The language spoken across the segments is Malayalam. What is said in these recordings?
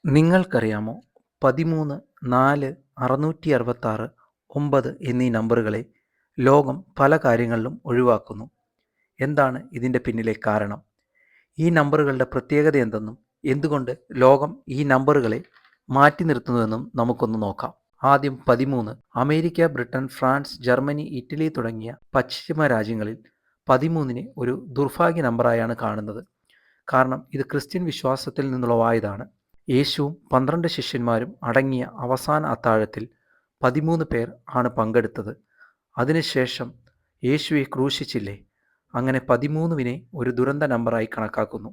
നിങ്ങൾക്കറിയാമോ, 13, 4, 666, 9 എന്നീ നമ്പറുകളെ ലോകം പല കാര്യങ്ങളിലും ഒഴിവാക്കുന്നു. എന്താണ് ഇതിൻ്റെ പിന്നിലെ കാരണം? ഈ നമ്പറുകളുടെ പ്രത്യേകത എന്തെന്നും എന്തുകൊണ്ട് ലോകം ഈ നമ്പറുകളെ മാറ്റി നിർത്തുന്നുവെന്നും നമുക്കൊന്ന് നോക്കാം. ആദ്യം 13. America, Britain, France, Germany, Italy തുടങ്ങിയ പശ്ചിമ രാജ്യങ്ങളിൽ 13നെ ഒരു ദുർഭാഗ്യ നമ്പറായാണ് കാണുന്നത്. കാരണം ഇത് ക്രിസ്ത്യൻ വിശ്വാസത്തിൽ നിന്നുളവായതാണ്. യേശുവും 12 ശിഷ്യന്മാരും അടങ്ങിയ അവസാന അത്താഴത്തിൽ 13 പേർ ആണ് പങ്കെടുത്തത്. അതിനുശേഷം യേശുവെ ക്രൂശിച്ചില്ലേ? അങ്ങനെ 13വിനെ ഒരു ദുരന്ത നമ്പറായി കണക്കാക്കുന്നു.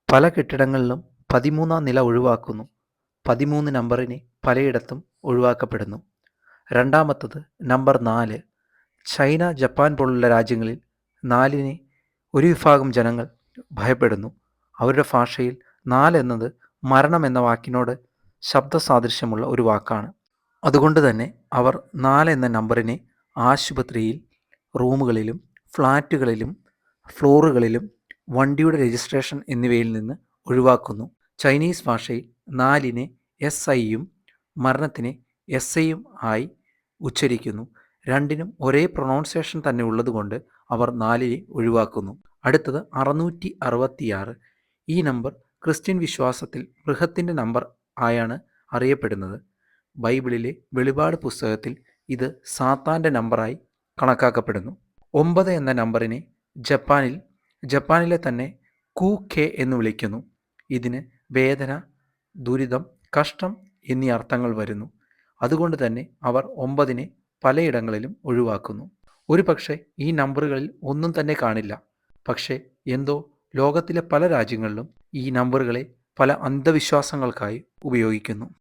പല കെട്ടിടങ്ങളിലും 13ാം നില ഒഴിവാക്കുന്നു. 13 നമ്പറിനെ പലയിടത്തും ഒഴിവാക്കപ്പെടുന്നു. രണ്ടാമത്തത് നമ്പർ 4. ചൈന, ജപ്പാൻ പോലുള്ള രാജ്യങ്ങളിൽ 4നെ ഒരു വിഭാഗം ജനങ്ങൾ ഭയപ്പെടുന്നു. അവരുടെ ഭാഷയിൽ 4 എന്നത് മരണം എന്ന വാക്കിനോട് ശബ്ദസാദൃശ്യമുള്ള ഒരു വാക്കാണ്. അതുകൊണ്ട് തന്നെ അവർ 4 എന്ന നമ്പറിനെ ആശുപത്രിയിൽ, റൂമുകളിലും, ഫ്ലാറ്റുകളിലും, ഫ്ലോറുകളിലും, വണ്ടിയുടെ രജിസ്ട്രേഷൻ എന്നിവയിൽ നിന്ന് ഒഴിവാക്കുന്നു. ചൈനീസ് ഭാഷയിൽ 4നെ SIയും മരണത്തിനെ SIയും ആയി ഉച്ചരിക്കുന്നു. രണ്ടിനും ഒരേ പ്രൊനൗൺസിയേഷൻ തന്നെ ഉള്ളതുകൊണ്ട് അവർ 4നെ ഒഴിവാക്കുന്നു. അടുത്തത് 666. ഈ നമ്പർ ക്രിസ്ത്യൻ വിശ്വാസത്തിൽ ബൃഹത്തിൻ്റെ നമ്പർ ആയാണ് അറിയപ്പെടുന്നത്. ബൈബിളിലെ വെളിപാട് പുസ്തകത്തിൽ ഇത് സാത്താൻ്റെ നമ്പറായി കണക്കാക്കപ്പെടുന്നു. 9 എന്ന നമ്പറിനെ ജപ്പാനിലെ തന്നെ KUKE എന്ന് വിളിക്കുന്നു. ഇതിന് വേദന, ദുരിതം, കഷ്ടം എന്നീ അർത്ഥങ്ങൾ വരുന്നു. അതുകൊണ്ട് തന്നെ അവർ 9നെ പലയിടങ്ങളിലും ഒഴിവാക്കുന്നു. ഒരു പക്ഷേ ഈ നമ്പറുകളിൽ ഒന്നും തന്നെ കാണില്ല. പക്ഷേ എന്തോ ലോകത്തിലെ പല രാജ്യങ്ങളിലും ഈ നമ്പറുകളെ പല അന്ധവിശ്വാസങ്ങൾക്കായി ഉപയോഗിക്കുന്നു.